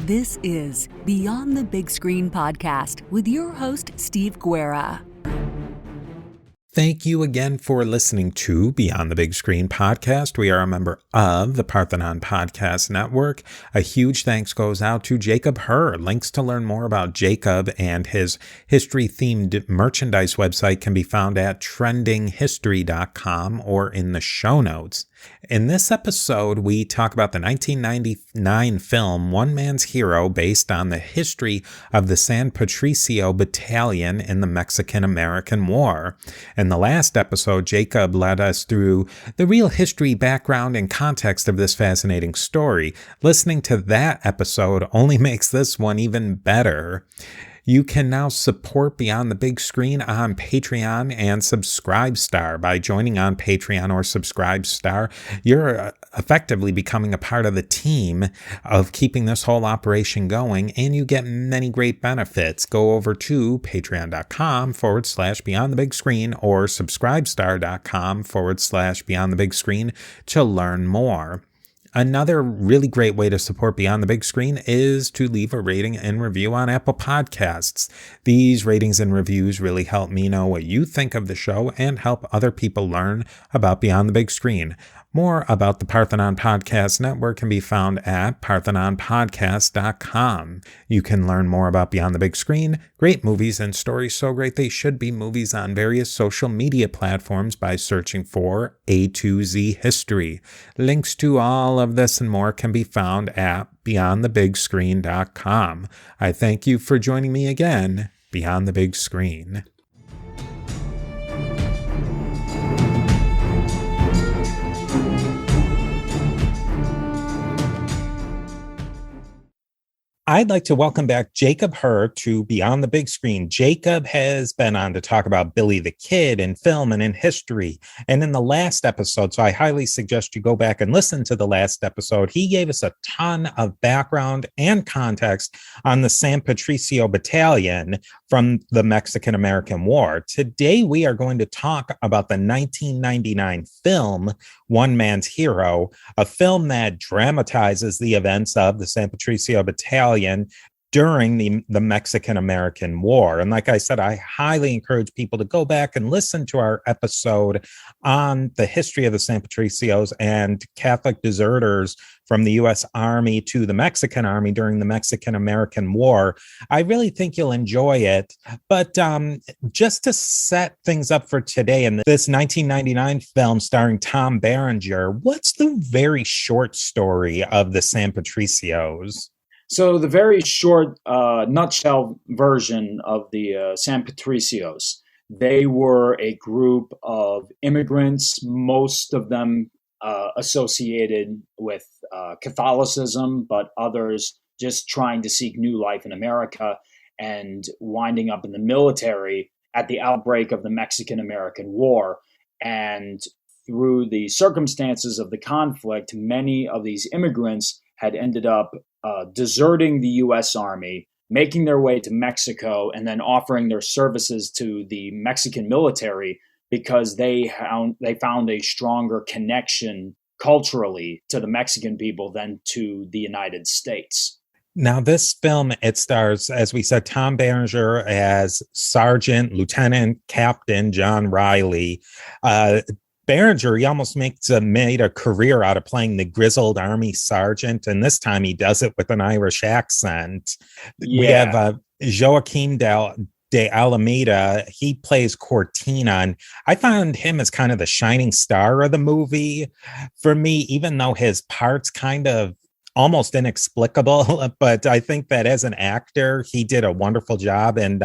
This is Beyond the Big Screen podcast with your host, Steve Guerra. Thank you again for listening to Beyond the Big Screen podcast. We are a member of the Parthenon Podcast Network. A huge thanks goes out to Jacob Herr. Links to learn more about Jacob and his history-themed merchandise website can be found at trendinghistory.com or in the show notes. In this episode, we talk about the 1999 film One Man's Hero, based on the history of the San Patricio Battalion in the Mexican-American War. In the last episode, Jacob led us through the real history, background, and context of this fascinating story. Listening to that episode only makes this one even better. You can now support Beyond the Big Screen on Patreon and Subscribestar. By joining on Patreon or Subscribestar, you're effectively becoming a part of the team of keeping this whole operation going, and you get many great benefits. Go over to patreon.com/Beyond the Big Screen or subscribestar.com/Beyond the Big Screen to learn more. Another really great way to support Beyond the Big Screen is to leave a rating and review on Apple Podcasts. These ratings and reviews really help me know what you think of the show and help other people learn about Beyond the Big Screen. More about the Parthenon Podcast Network can be found at parthenonpodcast.com. You can learn more about Beyond the Big Screen, great movies and stories so great they should be movies on various social media platforms by searching for A2Z History. Links to all of this and more can be found at beyondthebigscreen.com. I thank you for joining me again, Beyond the Big Screen. I'd like to welcome back Jacob Herr to Beyond the Big Screen. Jacob has been on to talk about Billy the Kid in film and in history. And in the last episode, so I highly suggest you go back and listen to the last episode, he gave us a ton of background and context on the San Patricio Battalion from the Mexican-American War. Today, we are going to talk about the 1999 film, One Man's Hero, a film that dramatizes the events of the San Patricio Battalion during the Mexican-American War. And like I said, I highly encourage people to go back and listen to our episode on the history of the San Patricios and Catholic deserters from the U.S. Army to the Mexican Army during the Mexican-American War. I really think you'll enjoy it. But just to set things up for today, in this 1999 film starring Tom Berenger, what's the very short story of the San Patricios? So the very short nutshell version of the San Patricios, they were a group of immigrants, most of them associated with Catholicism, but others just trying to seek new life in America and winding up in the military at the outbreak of the Mexican-American War. And through the circumstances of the conflict, many of these immigrants had ended up deserting the U.S. Army, making their way to Mexico, and then offering their services to the Mexican military because they found a stronger connection culturally to the Mexican people than to the United States. Now, this film, it stars, as we said, Tom Berenger as Sergeant, Lieutenant, Captain John Riley. Berenger, he almost made a career out of playing the grizzled army sergeant, and this time he does it with an Irish accent. Yeah. We have Joaquim de Alameda. He plays Cortina, and I found him as kind of the shining star of the movie. For me, even though his part's kind of almost inexplicable, but I think that as an actor, he did a wonderful job. And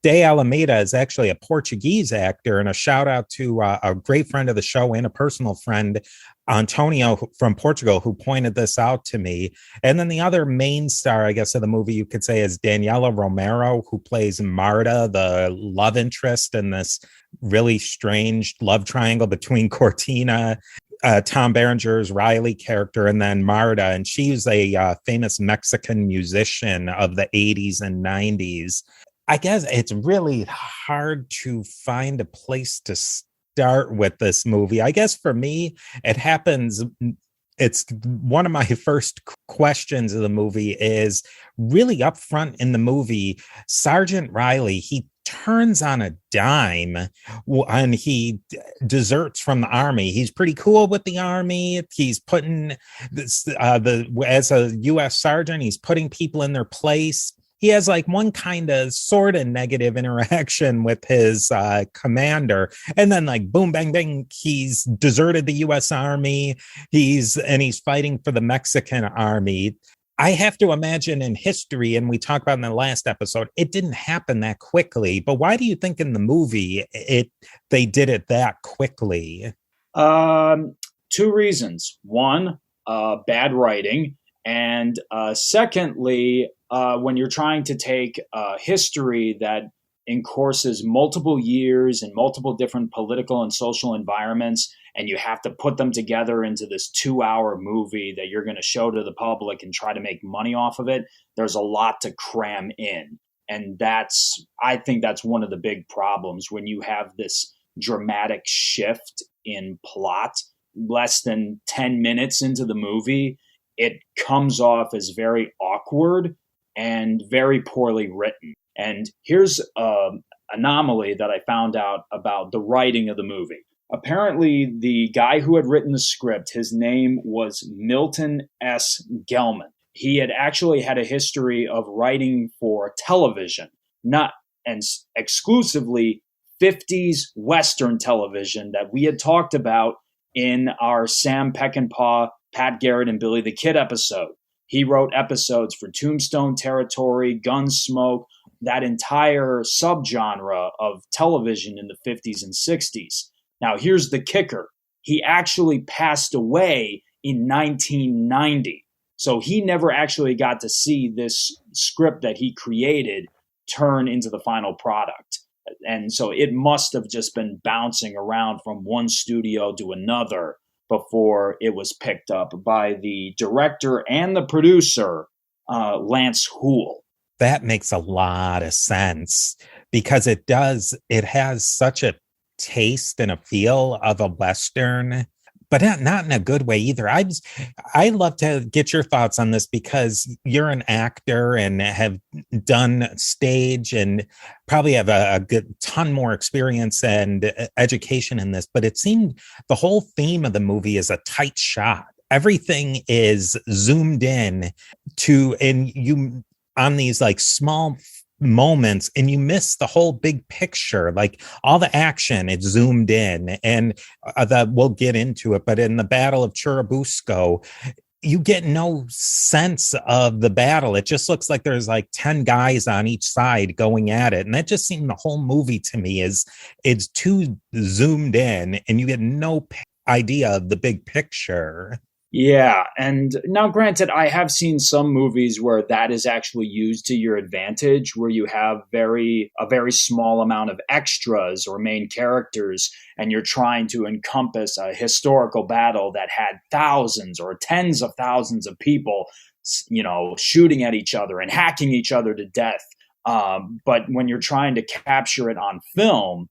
De Alameda is actually a Portuguese actor, and a shout out to a great friend of the show and a personal friend, Antonio from Portugal, who pointed this out to me. And then the other main star, I guess, of the movie, you could say, is Daniela Romero, who plays Marta, the love interest in this really strange love triangle between Cortina, Tom Berenger's Riley character, and then Marta. And she's a famous Mexican musician of the 80s and 90s. I guess it's really hard to find a place to start with this movie. I guess for me, it happens it's one of my first questions of the movie is really up front in the movie. Sergeant Riley, he turns on a dime and he deserts from the army. He's pretty cool with the army. He's putting this, as a U.S. sergeant, he's putting people in their place. He has like one kind of sort of negative interaction with his commander. And then like boom, bang, bang, he's deserted the U.S. Army. He's fighting for the Mexican army. I have to imagine in history, and we talked about in the last episode, it didn't happen that quickly. But why do you think in the movie they did it that quickly? Two reasons. One, bad writing. And secondly, when you're trying to take history that encourses multiple years and multiple different political and social environments, and you have to put them together into this 2-hour movie that you're going to show to the public and try to make money off of it, there's a lot to cram in. And I think that's one of the big problems when you have this dramatic shift in plot less than 10 minutes into the movie. It comes off as very awkward and very poorly written. And here's an anomaly that I found out about the writing of the movie. Apparently, the guy who had written the script, his name was Milton S. Gelman. He had actually had a history of writing for television, and exclusively 50s Western television that we had talked about in our Sam Peckinpah, Pat Garrett, and Billy the Kid episode. He wrote episodes for Tombstone Territory, Gunsmoke, that entire subgenre of television in the 50s and 60s. Now, here's the kicker. He actually passed away in 1990. So he never actually got to see this script that he created turn into the final product. And so it must have just been bouncing around from one studio to another before it was picked up by the director and the producer, Lance Houle. That makes a lot of sense because it has such a taste and a feel of a Western, but not in a good way either. I'd love to get your thoughts on this because you're an actor and have done stage and probably have a good ton more experience and education in this, but it seemed the whole theme of the movie is a tight shot. Everything is zoomed in on these like small moments and you miss the whole big picture, like all the action, it's zoomed in and we'll get into it. But in the Battle of Churubusco, you get no sense of the battle. It just looks like there's like 10 guys on each side going at it. And that just seemed the whole movie to me it's too zoomed in and you get no idea of the big picture. Yeah. And now, granted, I have seen some movies where that is actually used to your advantage, where you have a very small amount of extras or main characters, and you're trying to encompass a historical battle that had thousands or tens of thousands of people, shooting at each other and hacking each other to death. But when you're trying to capture it on film,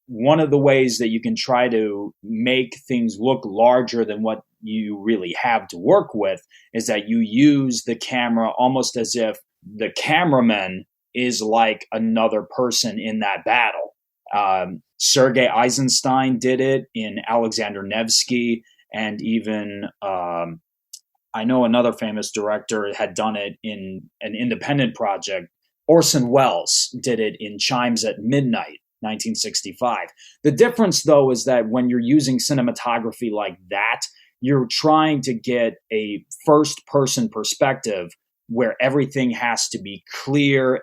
one of the ways that you can try to make things look larger than what you really have to work with is that you use the camera almost as if the cameraman is like another person in that battle. Sergei Eisenstein did it in Alexander Nevsky, and even I know another famous director had done it in an independent project. Orson Welles did it in Chimes at Midnight, 1965. The difference, though, is that when you're using cinematography like that, you're trying to get a first-person perspective where everything has to be clear.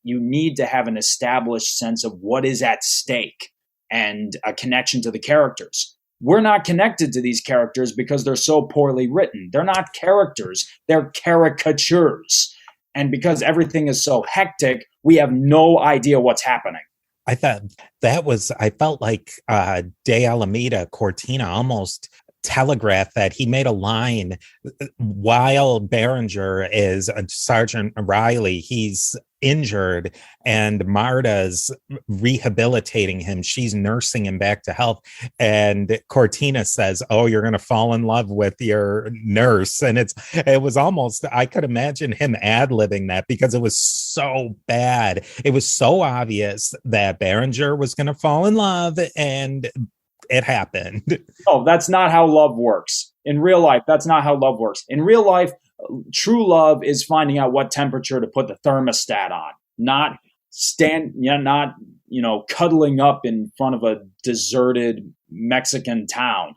You need to have an established sense of what is at stake and a connection to the characters. We're not connected to these characters because they're so poorly written. They're not characters. They're caricatures. And because everything is so hectic, we have no idea what's happening. I thought I felt like De Alameda Cortina almost telegraph that he made a line while Berenger is Sergeant Riley. He's injured and Marta's rehabilitating him. She's nursing him back to health. And Cortina says, "Oh, you're going to fall in love with your nurse." And it was almost, I could imagine him ad-libbing that because it was so bad. It was so obvious that Berenger was going to fall in love, and it happened. Oh, that's not how love works. In real life, that's not how love works. In real life, true love is finding out what temperature to put the thermostat on, not cuddling up in front of a deserted Mexican town.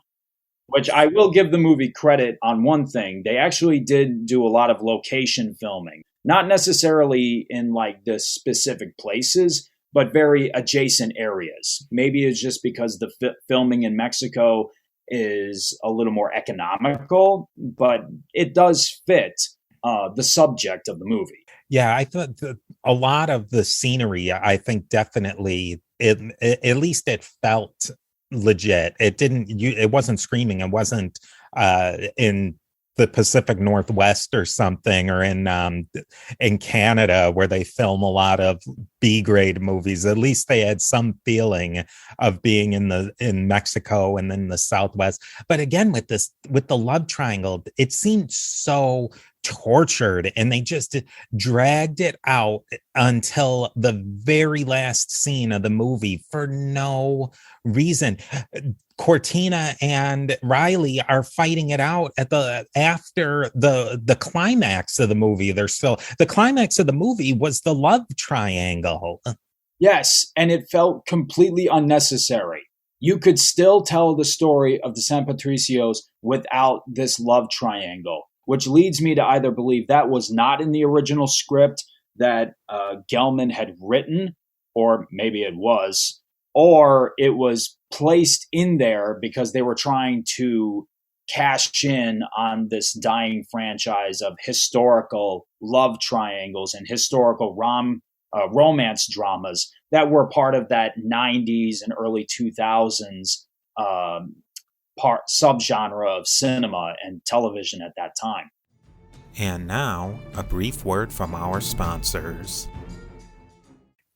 Which I will give the movie credit on one thing. They actually did do a lot of location filming, not necessarily in like the specific places, but very adjacent areas. Maybe it's just because the filming in Mexico is a little more economical, but it does fit the subject of the movie. Yeah, I thought a lot of the scenery, I think definitely, at least it felt legit. It wasn't screaming. It wasn't in the Pacific Northwest or something, or in Canada where they film a lot of B-grade movies. At least they had some feeling of being in Mexico and then the Southwest. But again, with the love triangle, it seemed so tortured, and they just dragged it out until the very last scene of the movie for no reason. Cortina and Riley are fighting it out after the climax of the movie. The climax of the movie was the love triangle. Yes, and it felt completely unnecessary. You could still tell the story of the San Patricios without this love triangle, which leads me to either believe that was not in the original script that Gelman had written, or maybe it was, or it was placed in there because they were trying to cash in on this dying franchise of historical love triangles and historical romance dramas that were part of that 90s and early 2000s subgenre of cinema and television at that time. And now, a brief word from our sponsors.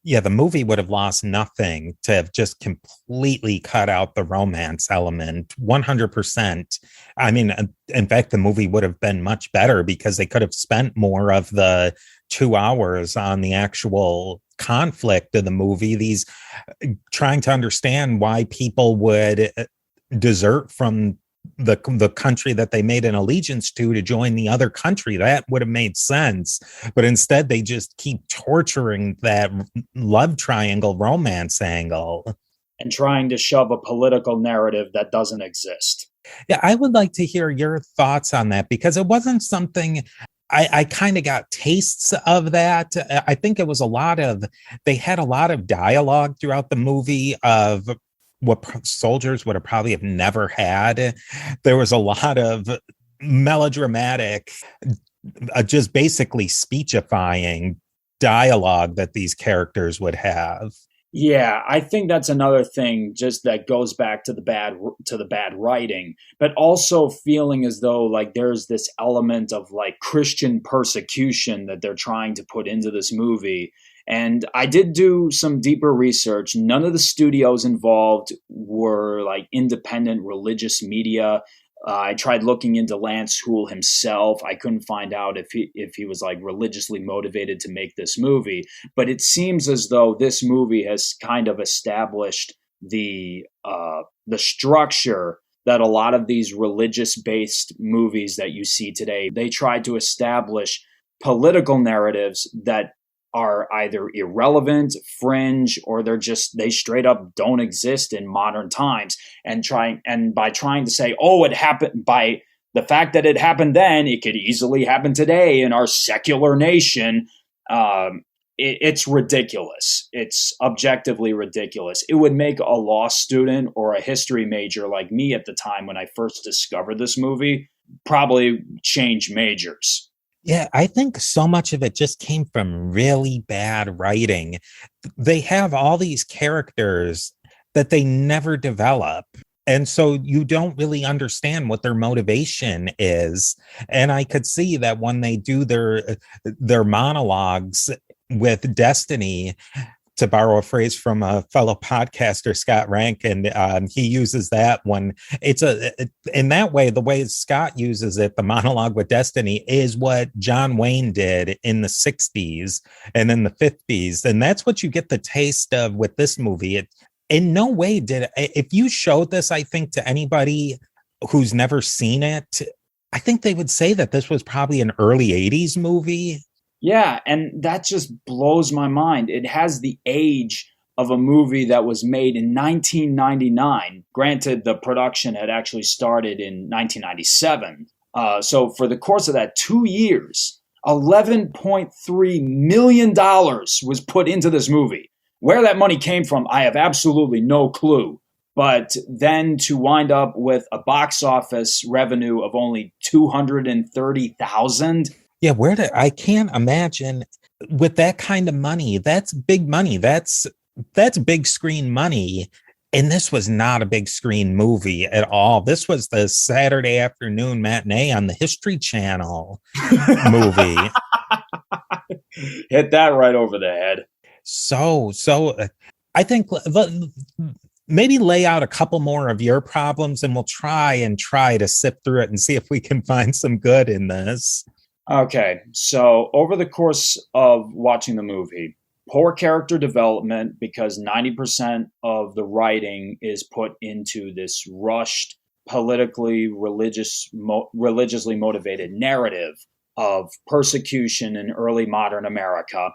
Yeah, the movie would have lost nothing to have just completely cut out the romance element, 100%. I mean, in fact, the movie would have been much better because they could have spent more of the 2 hours on the actual conflict of the movie, trying to understand why people would desert from the country that they made an allegiance to join the other country. That would have made sense. But instead, they just keep torturing that love triangle romance angle. And trying to shove a political narrative that doesn't exist. Yeah, I would like to hear your thoughts on that, because it wasn't something... I kind of got tastes of that. I think it was they had a lot of dialogue throughout the movie of what soldiers would have probably have never had. There was a lot of melodramatic, just basically speechifying dialogue that these characters would have. Yeah, I think that's another thing just that goes back to the bad writing, but also feeling as though like there's this element of like Christian persecution that they're trying to put into this movie. And I did do some deeper research. None of the studios involved were like independent religious media. I tried looking into Lance Hool himself. I couldn't find out if he was like religiously motivated to make this movie. But it seems as though this movie has kind of established the structure that a lot of these religious-based movies that you see today, they try to establish political narratives that are either irrelevant, fringe, or they straight up don't exist in modern times. And by trying to say, oh, it happened, by the fact that it happened then, it could easily happen today in our secular nation. It's ridiculous. It's objectively ridiculous. It would make a law student or a history major like me at the time when I first discovered this movie probably change majors. Yeah, I think so much of it just came from really bad writing. They have all these characters that they never develop. And so you don't really understand what their motivation is. And I could see that when they do their monologues with Destiny, to borrow a phrase from a fellow podcaster, Scott Rank, and he uses that one. In that way, the way Scott uses it, the monologue with Destiny, is what John Wayne did in the 60s and in the 50s. And that's what you get the taste of with this movie. In no way if you showed this, I think, to anybody who's never seen it, I think they would say that this was probably an early 80s movie. Yeah, and that just blows my mind. It has the age of a movie that was made in 1999. Granted, the production had actually started in 1997. So for the course of that 2 years, $11.3 million was put into this movie. Where that money came from, I have absolutely no clue. But then to wind up with a box office revenue of only $230,000. Yeah, I can't imagine with that kind of money. That's big money. That's big screen money. And this was not a big screen movie at all. This was the Saturday afternoon matinee on the History Channel movie. Hit that right over the head. So I think maybe lay out a couple more of your problems and we'll try to sift through it and see if we can find some good in this. Okay, so over the course of watching the movie, poor character development because 90% of the writing is put into this rushed, politically religiously motivated narrative of persecution in early modern America.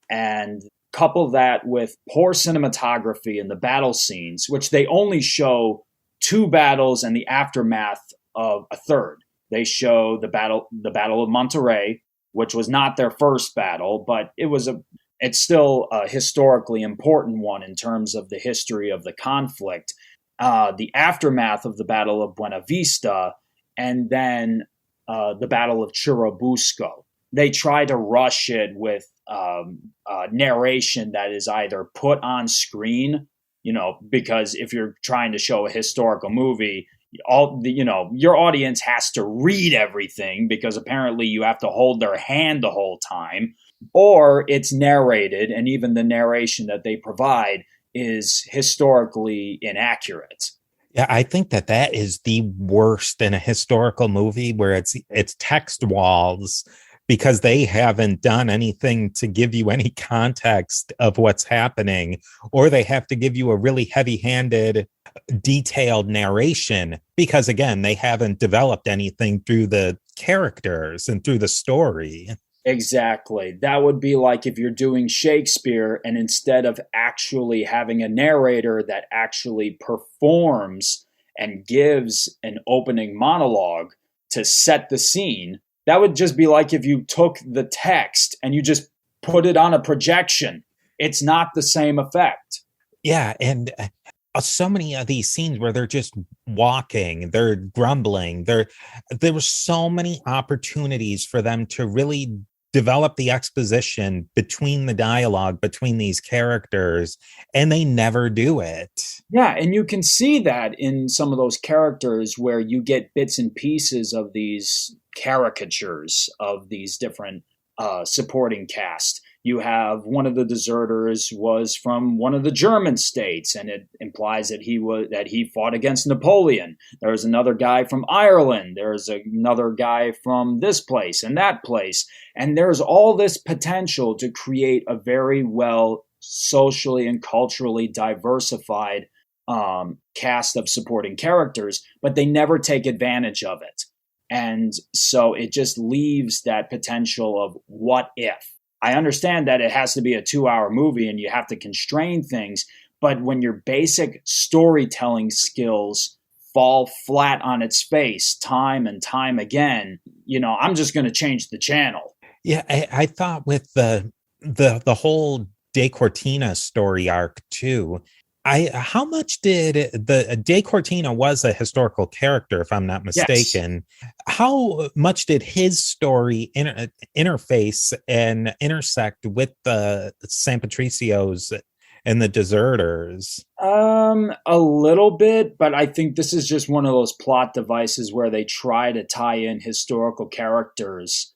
And couple that with poor cinematography in the battle scenes, which they only show 2 battles and the aftermath of a third. They show the Battle of Monterrey, which was not their first battle, but it's still a historically important one in terms of the history of the conflict. The aftermath of the Battle of Buena Vista, and then the Battle of Churubusco. They try to rush it with narration that is either put on screen, because if you're trying to show a historical movie, your audience has to read everything because apparently you have to hold their hand the whole time, or it's narrated, and even the narration that they provide is historically inaccurate. Yeah, I think that is the worst in a historical movie, where it's text walls because they haven't done anything to give you any context of what's happening, or they have to give you a really heavy-handed, detailed narration because, again, they haven't developed anything through the characters and through the story. Exactly. That would be like if you're doing Shakespeare and instead of actually having a narrator that actually performs and gives an opening monologue to set the scene, that would just be like if you took the text and you just put it on a projection. It's not the same effect. Yeah, and so many of these scenes where they're just walking, they're grumbling, there were so many opportunities for them to really develop the exposition between the dialogue between these characters, and they never do it. Yeah, and you can see that in some of those characters where you get bits and pieces of these caricatures of these different supporting cast. You have one of the deserters was from one of the German states, and it implies that he fought against Napoleon. There's another guy from Ireland. There's another guy from this place and that place. And there's all this potential to create a very well socially and culturally diversified cast of supporting characters, but they never take advantage of it. And so it just leaves that potential of what if. I understand that it has to be a 2-hour movie and you have to constrain things, but when your basic storytelling skills fall flat on its face time and time again, I'm just going to change the channel. Yeah, I thought with the whole De Cortina story arc too, how much did the De Cortina was a historical character, if I'm not mistaken. Yes. How much did his story interface and intersect with the San Patricio's and the deserters. A little bit, but I think this is just one of those plot devices where they try to tie in historical characters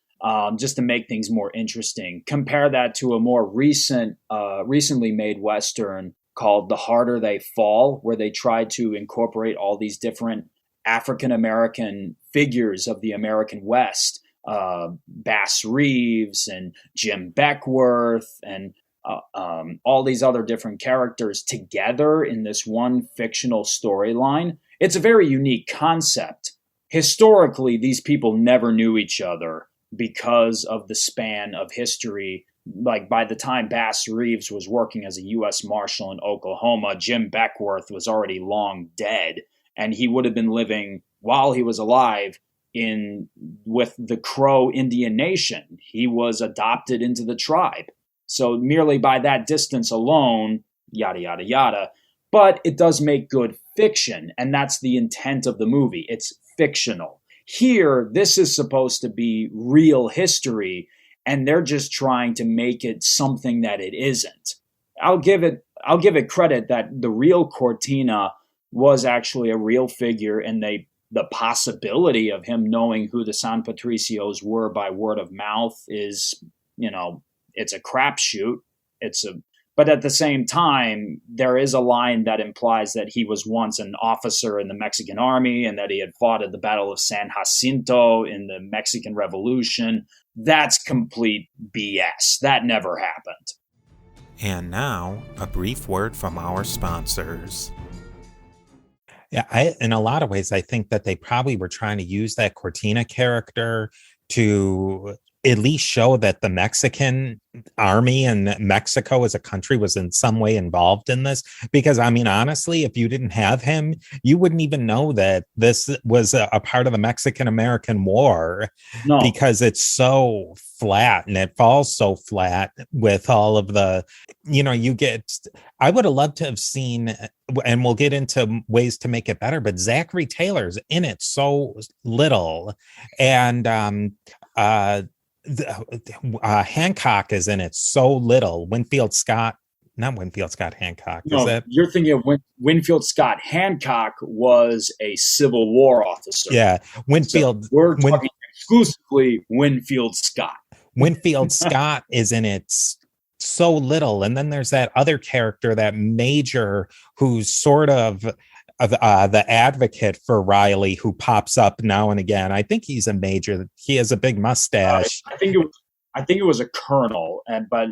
just to make things more interesting. Compare that to a more recently made Western called The Harder They Fall, where they tried to incorporate all these different African-American figures of the American West, Bass Reeves and Jim Beckworth and all these other different characters together in this one fictional storyline. It's a very unique concept. Historically, these people never knew each other because of the span of history. Like by the time Bass Reeves was working as a U.S. Marshal in Oklahoma, Jim Beckworth was already long dead, and he would have been living while he was alive with the Crow Indian Nation. He was adopted into the tribe. So merely by that distance alone, yada, yada, yada. But it does make good fiction, and that's the intent of the movie. It's fictional. Here, this is supposed to be real history, and they're just trying to make it something that it isn't. I'll give it credit that the real Cortina was actually a real figure, and the possibility of him knowing who the San Patricios were by word of mouth is, it's a crapshoot. But at the same time, there is a line that implies that he was once an officer in the Mexican army and that he had fought at the Battle of San Jacinto in the Mexican Revolution. That's complete BS. That never happened. And now, a brief word from our sponsors. Yeah, in a lot of ways, I think that they probably were trying to use that Cortina character to at least show that the Mexican army and Mexico as a country was in some way involved in this. Because, I mean, honestly, if you didn't have him, you wouldn't even know that this was a part of the Mexican-American War. No. Because it's so flat and it falls so flat with all of the, I would have loved to have seen, and we'll get into ways to make it better, but Zachary Taylor's in it so little. And, Hancock is in it so little. Not Winfield Scott Hancock. No, you're thinking of Winfield Scott Hancock was a Civil War officer. Yeah, Winfield. So we're talking exclusively Winfield Scott. Winfield Scott is in it so little, and then there's that other character, that Major, who's sort of the advocate for Riley, who pops up now and again. I think he's a major. He has a big mustache. I think it was a colonel, but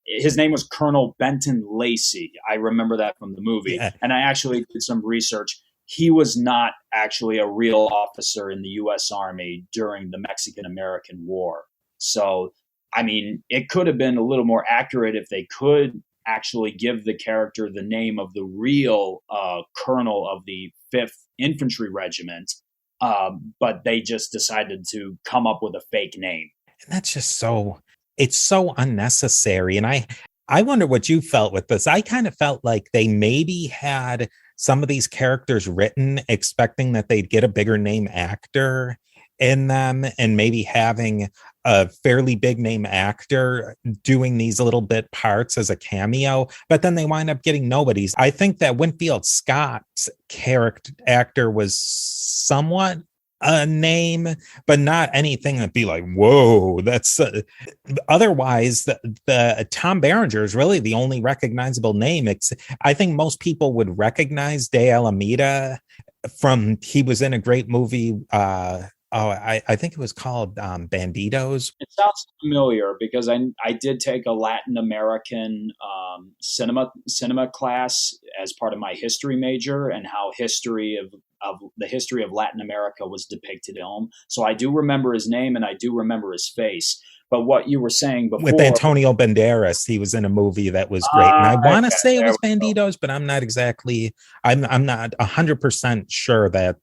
his name was Colonel Benton Lacey. I remember that from the movie, yeah. And I actually did some research. He was not actually a real officer in the U.S. Army during the Mexican-American War. So, I mean, it could have been a little more accurate if they could actually give the character the name of the real colonel of the 5th Infantry Regiment, but they just decided to come up with a fake name. And that's just it's so unnecessary. And I wonder what you felt with this. I kind of felt like they maybe had some of these characters written expecting that they'd get a bigger name actor in them, and maybe having a fairly big name actor doing these little bit parts as a cameo, but then they wind up getting nobodies. I think that Winfield Scott's actor was somewhat a name, but not anything that'd be like, whoa, that's otherwise the Tom Berenger is really the only recognizable name. I think most people would recognize De Alameda from, he was in a great movie, I think it was called Bandidos. It sounds familiar because I did take a Latin American cinema class as part of my history major, and how the history of Latin America was depicted in film. So I do remember his name and I do remember his face. But what you were saying before, with Antonio Banderas, he was in a movie that was great, and I want to say it was Bandidos, but I'm not exactly. I'm not 100% sure that.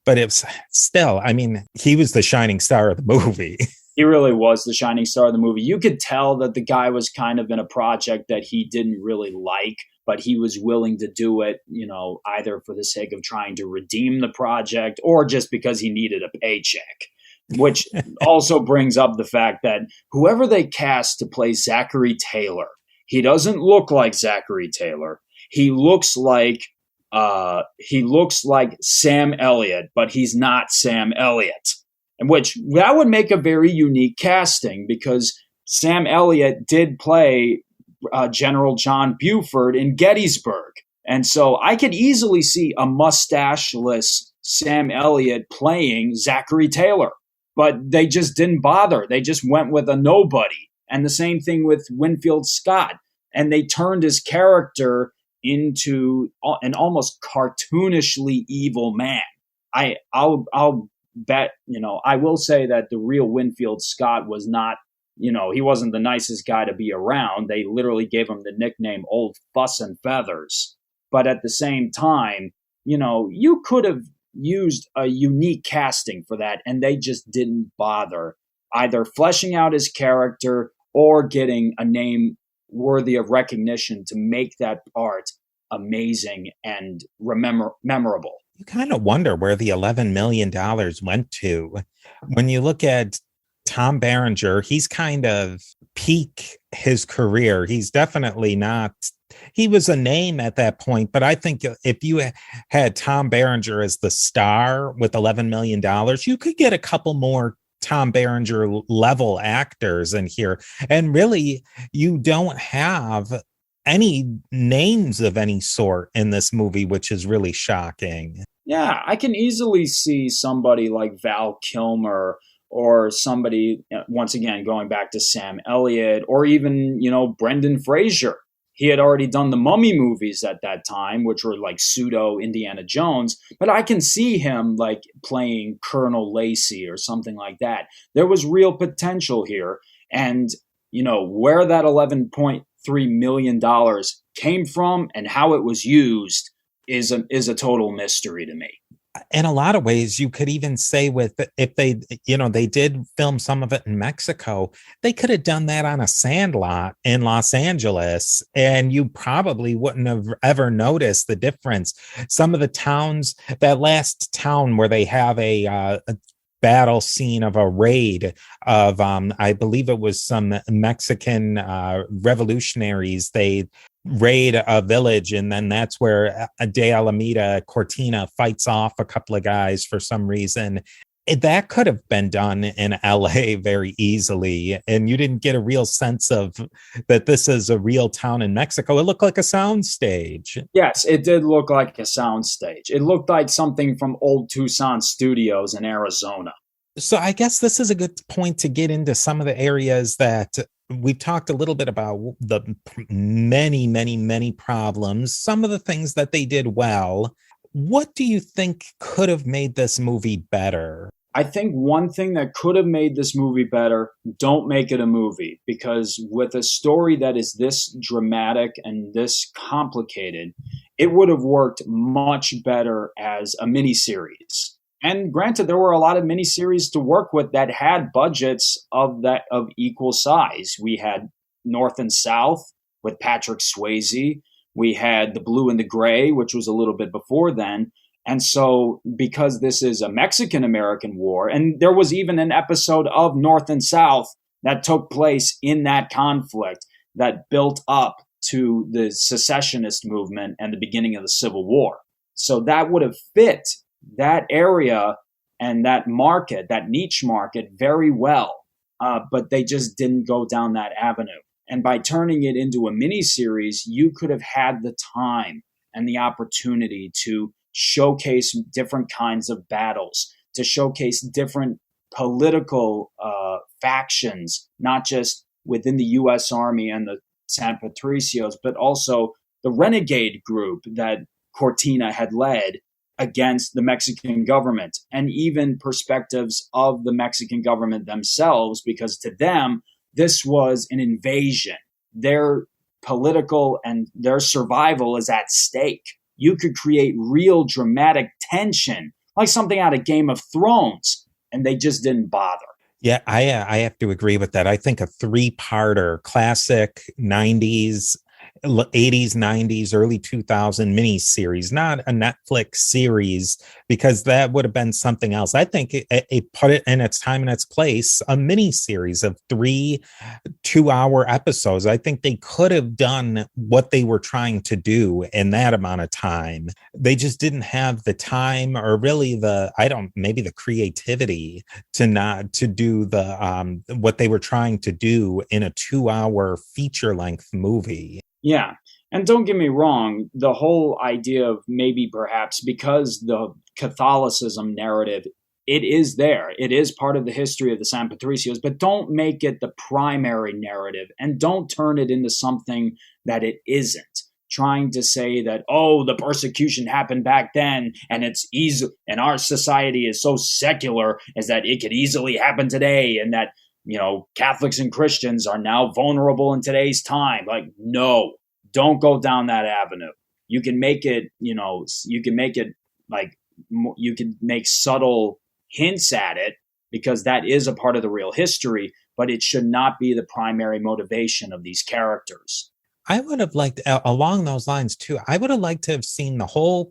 But it's still, I mean, he was the shining star of the movie. He really was the shining star of the movie. You could tell that the guy was kind of in a project that he didn't really like, but he was willing to do it, either for the sake of trying to redeem the project or just because he needed a paycheck. Which also brings up the fact that whoever they cast to play Zachary Taylor, He doesn't look like Zachary Taylor. He looks like Sam Elliott, but he's not Sam Elliott. And which that would make a very unique casting, because Sam Elliott did play General John Buford in Gettysburg. And so I could easily see a mustacheless Sam Elliott playing Zachary Taylor. But they just didn't bother. They just went with a nobody. And the same thing with Winfield Scott. And they turned his character into an almost cartoonishly evil man. I'll bet, I will say that the real Winfield Scott was not, he wasn't the nicest guy to be around. They literally gave him the nickname Old Fuss and Feathers. But at the same time, you could have used a unique casting for that, and they just didn't bother either fleshing out his character or getting a name worthy of recognition to make that part amazing and memorable. You kind of wonder where the $11 million went to. When you look at Tom Berenger, he's kind of peak his career. He's definitely not, he was a name at that point, but I think if you had Tom Berenger as the star with $11 million, you could get a couple more Tom Berenger level actors in here. And really, you don't have any names of any sort in this movie, which is really shocking. Yeah, I can easily see somebody like Val Kilmer, or somebody, once again, going back to Sam Elliott, or even, Brendan Fraser. He had already done the Mummy movies at that time, which were like pseudo Indiana Jones. But I can see him like playing Colonel Lacey or something like that. There was real potential here. And, where that $11.3 million came from and how it was used is a total mystery to me. In a lot of ways, you could even say if they did film some of it in Mexico, they could have done that on a sandlot in Los Angeles, and you probably wouldn't have ever noticed the difference. Some of the towns, that last town where they have a battle scene of a raid of, I believe it was some Mexican revolutionaries, they raid a village, and then that's where De Alameda Cortina fights off a couple of guys for some reason. That could have been done in LA very easily, and you didn't get a real sense of that this is a real town in Mexico. It looked like a soundstage. Yes, it did look like a soundstage. It looked like something from old Tucson Studios in Arizona. So I guess this is a good point to get into some of the areas that we've talked a little bit about, the many, many, many problems, some of the things that they did well. What do you think could have made this movie better? I think one thing that could have made this movie better, don't make it a movie, because with a story that is this dramatic and this complicated, it would have worked much better as a miniseries. And granted, there were a lot of miniseries to work with that had budgets of equal size. We had North and South with Patrick Swayze. We had The Blue and the Gray, which was a little bit before then. And so because this is a Mexican-American war, and there was even an episode of North and South that took place in that conflict that built up to the secessionist movement and the beginning of the Civil War. So that would have fit that area and that market, that niche market, very well. But they just didn't go down that avenue. And by turning it into a miniseries, you could have had the time and the opportunity to showcase different kinds of battles, to showcase different political factions, not just within the U.S. Army and the San Patricios, but also the renegade group that Cortina had led against the Mexican government, and even perspectives of the Mexican government themselves, because to them, this was an invasion. Their political and their survival is at stake. You could create real dramatic tension, like something out of Game of Thrones, and they just didn't bother. Yeah, I have to agree with that. I think a three-parter, classic 90s, 80s, 90s, early 2000 miniseries, not a Netflix series, because that would have been something else. I think it put it in its time and its place, a miniseries of 3 2-hour episodes. I think they could have done what they were trying to do in that amount of time. They just didn't have the time, or really maybe the creativity to do the what they were trying to do in a 2-hour feature length movie. Yeah. And don't get me wrong, the whole idea of maybe perhaps because the Catholicism narrative, it is there. It is part of the history of the San Patricios, but don't make it the primary narrative and don't turn it into something that it isn't. Trying to say that, oh, the persecution happened back then and it's easy, and our society is so secular as that it could easily happen today, and that, Catholics and Christians are now vulnerable in today's time. Like, no, don't go down that avenue. You can make it, you can make it like, you can make subtle hints at it because that is a part of the real history, but it should not be the primary motivation of these characters. I would have liked, along those lines too, I would have liked to have seen the whole,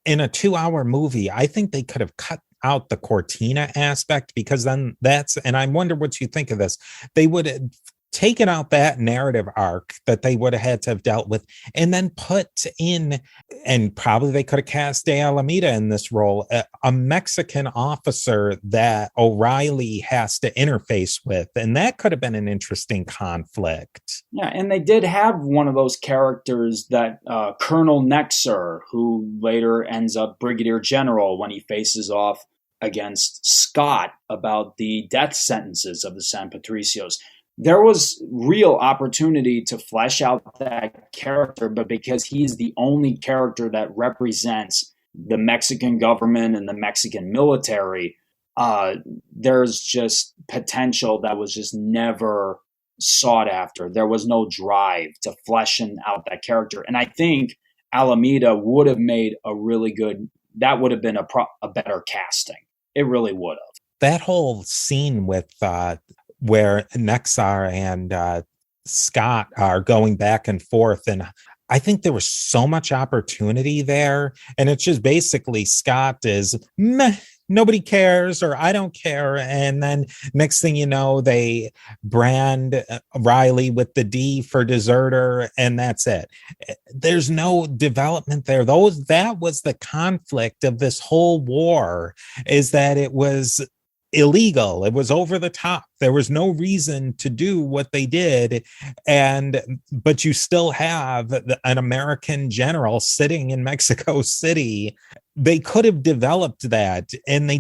in a 2-hour movie. I think they could have cut out the Cortina aspect, because then and I wonder what you think of this. They would have taken out that narrative arc that they would have had to have dealt with, and then put in, and probably they could have cast De Alameda in this role, a Mexican officer that O'Reilly has to interface with. And that could have been an interesting conflict. Yeah, and they did have one of those characters, that Colonel Nexer, who later ends up Brigadier General when he faces off against Scott about the death sentences of the San Patricios. There was real opportunity to flesh out that character, but because he's the only character that represents the Mexican government and the Mexican military, there's just potential that was just never sought after. There was no drive to fleshing out that character. And I think Alameda would have made that would have been a better casting. It really would have. That whole scene with where Nexar and Scott are going back and forth, and I think there was so much opportunity there. And it's just basically Scott is meh, nobody cares, or I don't care. And then next thing you know, they brand Riley with the D for deserter, and that's it. There's no development there. That was the conflict of this whole war, is that it was illegal. It was over the top. There was no reason to do what they did. But you still have an American general sitting in Mexico City. They could have developed that, and they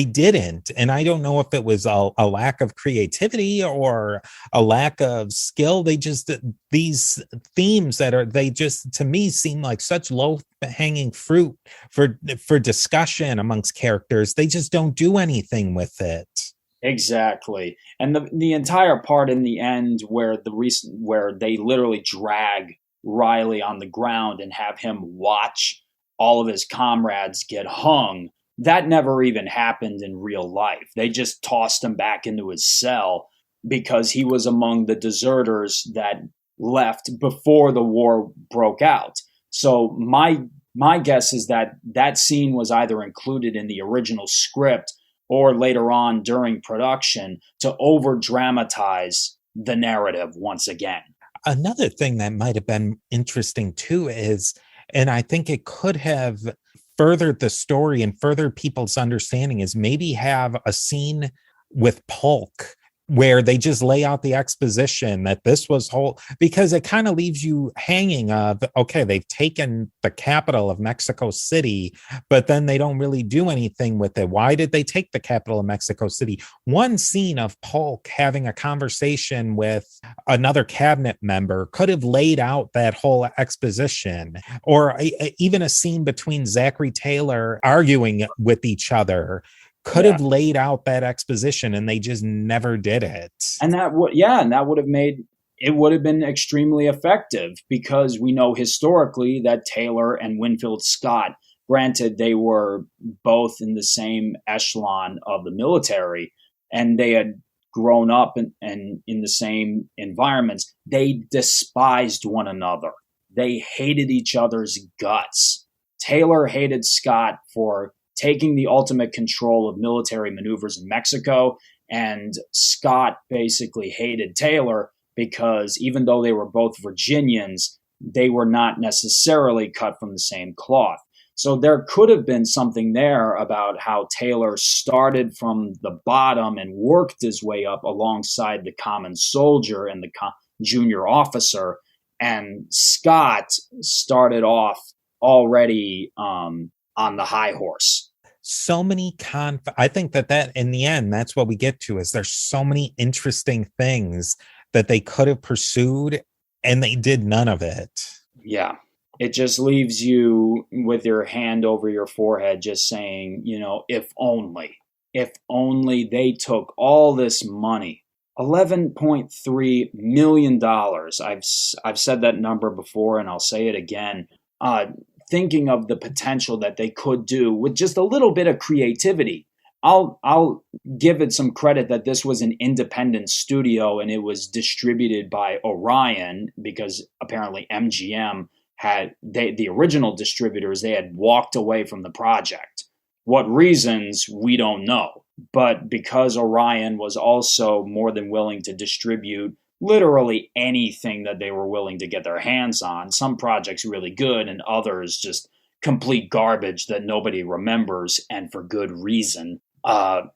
didn't. And I don't know if it was a lack of creativity or a lack of skill. These themes they just, to me, seem like such low hanging fruit for discussion amongst characters. They just don't do anything with it. Exactly. And the entire part in the end where they literally drag Riley on the ground and have him watch all of his comrades get hung, that never even happened in real life. They just tossed him back into his cell because he was among the deserters that left before the war broke out. So my guess is that scene was either included in the original script or later on during production to over-dramatize the narrative once again. Another thing that might have been interesting too is, and I think it could have furthered the story and furthered people's understanding, is maybe have a scene with Polk where they just lay out the exposition that this was because it kind of leaves you hanging of, okay, they've taken the capital of Mexico City, but then they don't really do anything with it. Why did they take the capital of Mexico City? One scene of Polk having a conversation with another cabinet member could have laid out that whole exposition, or even a scene between Zachary Taylor arguing with each other could have laid out that exposition, and they just never did it. And that would have been extremely effective, because we know historically that Taylor and Winfield Scott, granted they were both in the same echelon of the military, and they had grown up and in the same environments, they despised one another. They hated each other's guts. Taylor hated Scott for taking the ultimate control of military maneuvers in Mexico, and Scott basically hated Taylor because even though they were both Virginians, they were not necessarily cut from the same cloth. So there could have been something there about how Taylor started from the bottom and worked his way up alongside the common soldier and the junior officer. And Scott started off already on the high horse. So many I think that in the end, that's what we get to, is there's so many interesting things that they could have pursued and they did none of it. Yeah. It just leaves you with your hand over your forehead, just saying, if only they took all this money, $11.3 million. I've said that number before and I'll say it again. Thinking of the potential that they could do with just a little bit of creativity. I'll give it some credit that this was an independent studio and it was distributed by Orion, because apparently MGM the original distributors, they had walked away from the project. What reasons, we don't know. But because Orion was also more than willing to distribute literally anything that they were willing to get their hands on, some projects really good and others just complete garbage that nobody remembers, and for good reason,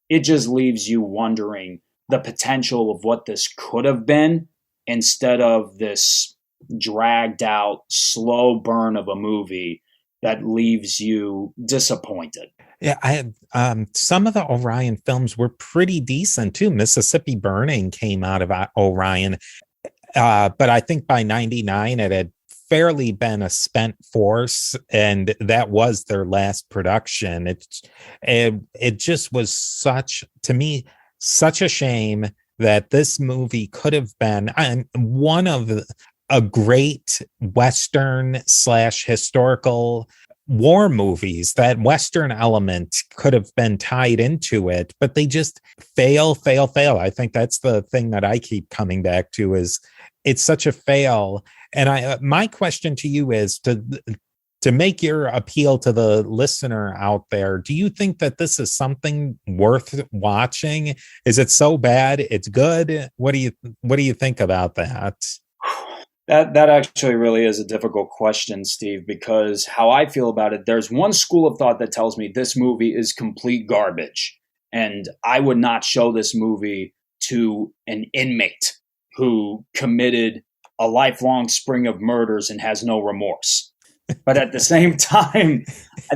it just leaves you wondering the potential of what this could have been instead of this dragged out slow burn of a movie that leaves you disappointed. Yeah, some of the Orion films were pretty decent too. Mississippi Burning came out of Orion, but I think by 99 it had fairly been a spent force, and that was their last production. It just was such a shame that this movie could have been one of a great Western / historical war movies. That Western element could have been tied into it, but they just fail. I think that's the thing that I keep coming back to, is it's such a fail. And my question to you is to make your appeal to the listener out there. Do you think that this is something worth watching? Is it so bad it's good? What do you think about that? That actually really is a difficult question, Steve, because how I feel about it, there's one school of thought that tells me this movie is complete garbage, and I would not show this movie to an inmate who committed a lifelong string of murders and has no remorse. But at the same time,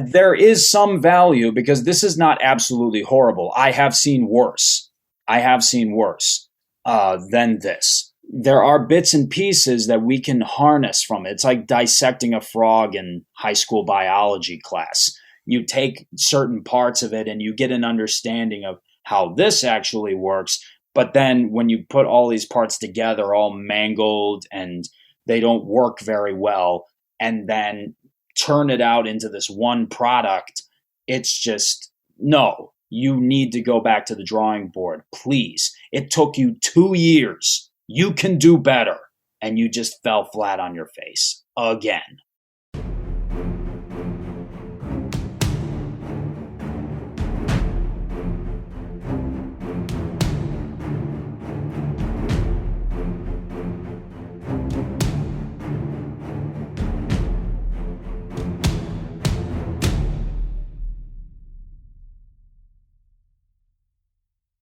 there is some value, because this is not absolutely horrible. I have seen worse than this. There are bits and pieces that we can harness from it. It's like dissecting a frog in high school biology class. You take certain parts of it and you get an understanding of how this actually works. But then when you put all these parts together, all mangled and they don't work very well, and then turn it out into this one product, it's just, no, you need to go back to the drawing board, please. It took you 2 years. You can do better. And you just fell flat on your face again.